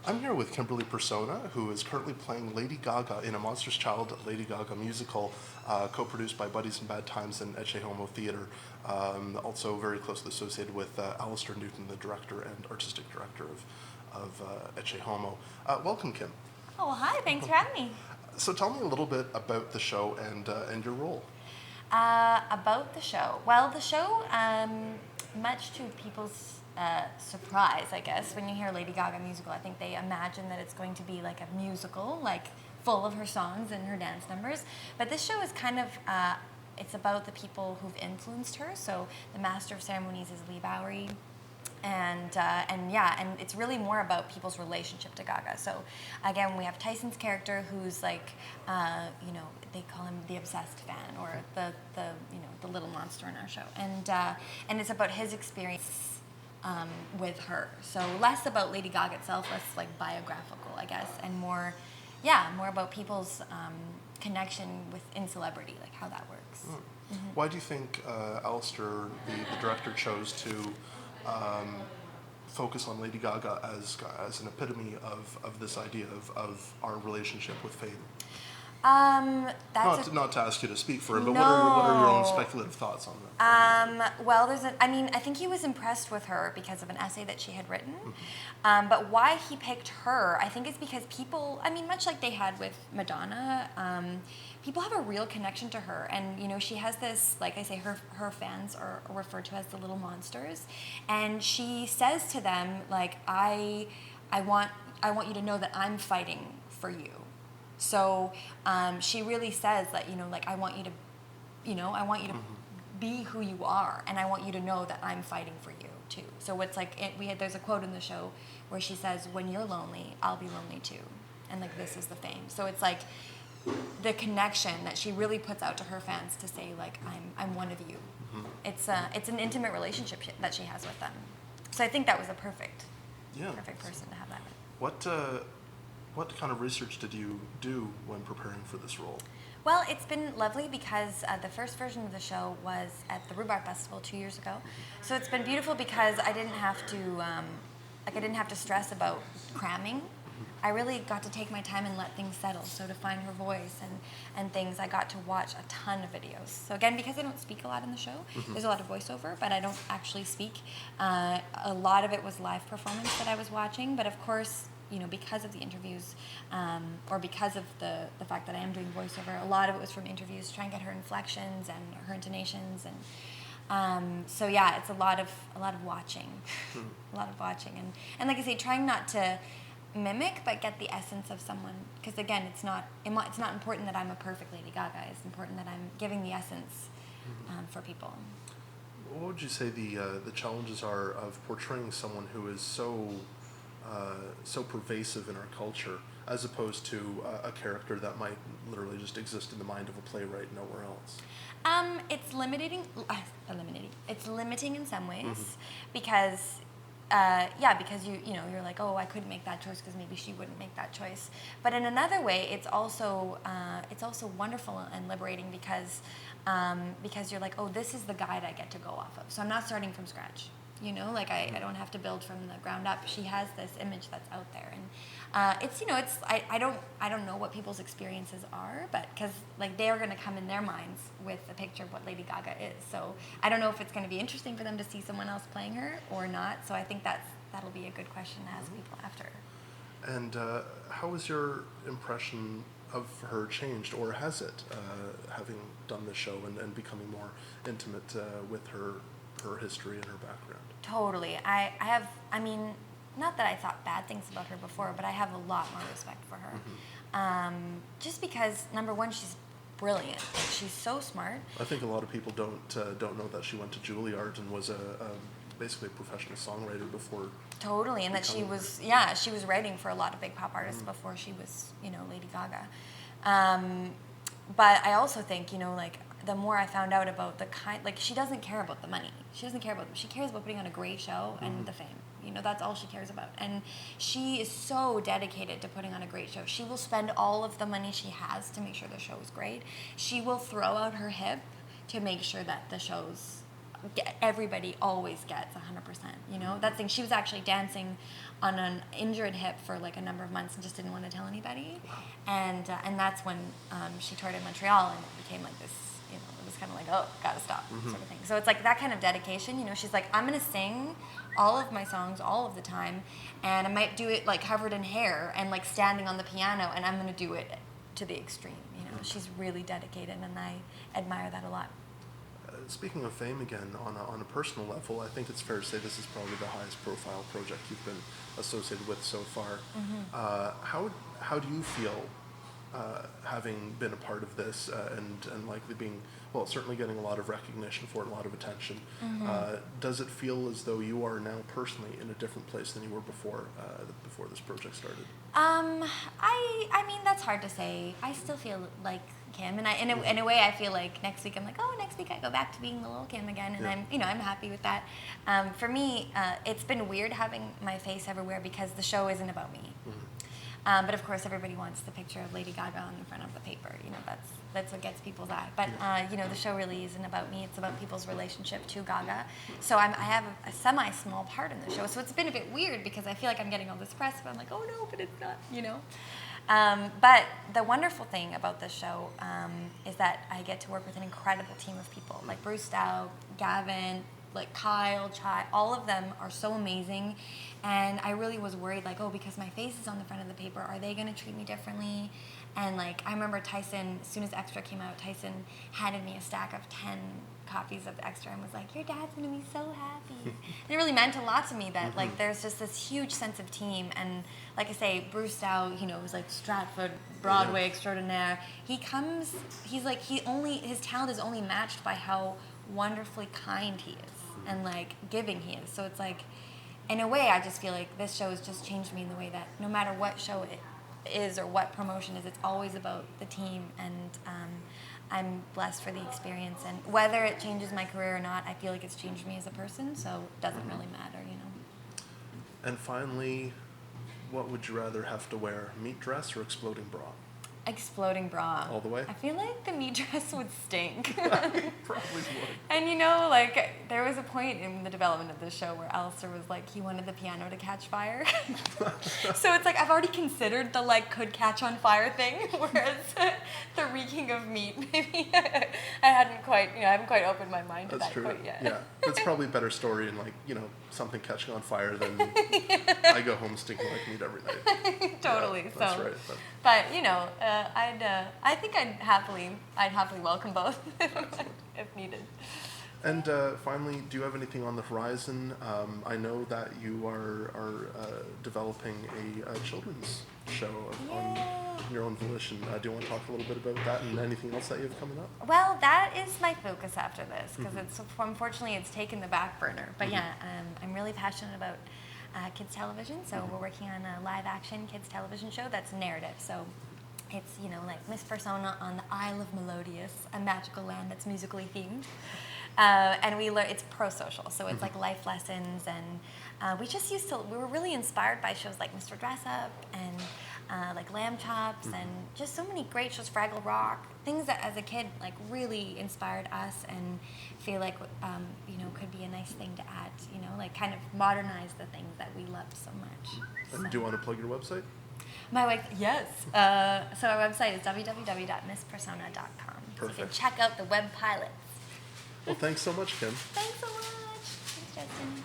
I'm here with Kimberly Persona, who is currently playing Lady Gaga in a Monstrous Child Lady Gaga musical, co-produced by Buddies in Bad Times and Ecce Homo Theatre, also very closely associated with Alistair Newton, the director and artistic director of Ecce Homo. Welcome, Kim. Oh, well, hi. Thanks for having me. So tell me a little bit about the show and your role. About the show. Well, the show, much to people's surprise, I guess, when you hear Lady Gaga musical, I think they imagine that it's going to be like a musical, like full of her songs and her dance numbers. But this show is kind of, it's about the people who've influenced her. So the master of ceremonies is Lee Bowery. And it's really more about people's relationship to Gaga. So again, we have Tyson's character who's like, they call him the obsessed fan or the little monster in our show, and it's about his experience with her. So less about Lady Gaga itself, less like biographical, I guess, and more about people's connection in celebrity, like how that works. Mm. Mm-hmm. Why do you think Alistair, the director, chose to focus on Lady Gaga as an epitome of this idea of our relationship with fame? Not to ask you to speak for him, but no. what are your own speculative thoughts on that? Well, I think he was impressed with her because of an essay that she had written. Mm-hmm. But why he picked her, I think, is because people, much like they had with Madonna, people have a real connection to her. And, she has this, like I say, her fans are referred to as the little monsters. And she says to them, like, I want you to know that I'm fighting for you. So she really says that, I want you to, mm-hmm. be who you are, and I want you to know that I'm fighting for you too. So it's like there's a quote in the show where she says, "When you're lonely, I'll be lonely too," and like this is the fame. So it's like the connection that she really puts out to her fans to say, like, I'm one of you. Mm-hmm. It's an intimate relationship that she has with them. So I think that was a perfect person to have that with. What kind of research did you do when preparing for this role? Well, it's been lovely because the first version of the show was at the Rhubarb Festival 2 years ago. So it's been beautiful because I didn't have to stress about cramming. I really got to take my time and let things settle. So to find her voice and things, I got to watch a ton of videos. So again, because I don't speak a lot in the show, mm-hmm. there's a lot of voiceover, but I don't actually speak. A lot of it was live performance that I was watching, but of course, because of the interviews, or because of the fact that I am doing voiceover, a lot of it was from interviews, trying to get her inflections and her intonations, and so yeah, it's a lot of watching, a lot of watching, and like I say, trying not to mimic, but get the essence of someone, because again, it's not important that I'm a perfect Lady Gaga. It's important that I'm giving the essence for people. What would you say the challenges are of portraying someone who is so pervasive in our culture, as opposed to a character that might literally just exist in the mind of a playwright nowhere else? It's limiting. It's limiting in some ways, mm-hmm. because you're like, oh, I couldn't make that choice because maybe she wouldn't make that choice. But in another way, it's also wonderful and liberating because you're like, oh, this is the guide I get to go off of. So I'm not starting from scratch. I don't have to build from the ground up. She has this image that's out there, and I don't know what people's experiences are, but because like they are going to come in their minds with a picture of what Lady Gaga is. So I don't know if it's going to be interesting for them to see someone else playing her or not. So I think that'll be a good question to ask people after. And how has your impression of her changed, or has it, having done the show and becoming more intimate with her history and her background? Totally. I have, not that I thought bad things about her before, but I have a lot more respect for her. Mm-hmm. Just because, number one, she's brilliant. She's so smart. I think a lot of people don't know that she went to Juilliard and was basically a professional songwriter before. Totally, and that she was writing for a lot of big pop artists mm-hmm. before she was, Lady Gaga. But I also think, the more I found out about she doesn't care about the money. She cares about putting on a great show and mm-hmm. the fame. That's all she cares about. And she is so dedicated to putting on a great show. She will spend all of the money she has to make sure the show is great. She will throw out her hip to make sure that the show's everybody always gets 100%. You know, that thing. She was actually dancing on an injured hip for like a number of months and just didn't want to tell anybody. And that's when she toured in Montreal, and it became like this. You know, it was kind of like, oh, gotta stop, sort of thing. So it's like that kind of dedication. You know, she's like, I'm gonna sing all of my songs all of the time, and I might do it like covered in hair and like standing on the piano, and I'm gonna do it to the extreme. You know, she's really dedicated, and I admire that a lot. Speaking of fame again, on a personal level, I think it's fair to say this is probably the highest profile project you've been associated with so far. How do you feel having been a part of this and likely being, well, certainly getting a lot of recognition for it, a lot of attention? Does it feel as though you are now personally in a different place than you were before this project started? I mean, that's hard to say. I still feel like Kim, and in a way I feel like next week I'm like, oh, next week I go back to being the little Kim again, and I'm happy with that. For me, it's been weird having my face everywhere because the show isn't about me. But of course, everybody wants the picture of Lady Gaga on the front of the paper. You know, that's what gets people's eye. But you know, the show really isn't about me. It's about people's relationship to Gaga. So I have a semi-small part in the show. So it's been a bit weird because I feel like I'm getting all this press, but I'm like, oh no, but it's not. You know. But the wonderful thing about this show is that I get to work with an incredible team of people, like Bruce Dow, Gavin, like Kyle, Chai, all of them are so amazing. And I really was worried, like, oh, because my face is on the front of the paper, are they going to treat me differently? And like, I remember Tyson, as soon as Extra came out, Tyson handed me a stack of 10 copies of Extra and was like, your dad's going to be so happy. And it really meant a lot to me that like there's just this huge sense of team. And like I say, Bruce Dow, you know, was like Stratford Broadway extraordinaire. He comes, he's like, his talent is only matched by how wonderfully kind he is and like giving he is. So it's like, in a way, I just feel like this show has just changed me in the way that no matter what show it is or what promotion is, it's always about the team, and I'm blessed for the experience. And whether it changes my career or not, I feel like it's changed me as a person, so it doesn't really matter, you know. And finally, what would you rather have to wear, meat dress or exploding bra? Exploding bra. All the way? I feel like the meat dress would stink. Probably would. And you know, like, there was a point in the development of this show where Alistair was like, he wanted the piano to catch fire. So it's like, I've already considered the, like, could catch on fire thing, whereas the reeking of meat, maybe I haven't quite opened my mind to That's that true. quite yet. Yeah, that's probably a better story in, like, you know, something catching on fire than I go home stinking like meat every night. Totally. Yeah, that's so, right. but you know, I think I'd happily welcome both if needed. And finally, do you have anything on the horizon? I know that you are developing a children's show on your own volition. Do you want to talk a little bit about that and anything else that you have coming up? Well, that is my focus after this because unfortunately it's taken the back burner. But I'm really passionate about kids television, so we're working on a live action kids television show that's narrative. So it's, you know, like Miss Persona on the Isle of Melodious, a magical land that's musically themed. And we learn, it's pro-social, so it's like life lessons, and we were really inspired by shows like Mr. Dress Up and like Lamb Chops and just so many great shows, Fraggle Rock, things that as a kid like really inspired us and feel like you know, could be a nice thing to add, you know, like kind of modernize the things that we loved so much. And do you want to plug your website? My wife, yes. So our website is www.misspersona.com. Perfect. So you can check out the web pilots. Well, thanks so much, Kim. Thanks so much. Thanks, Justin.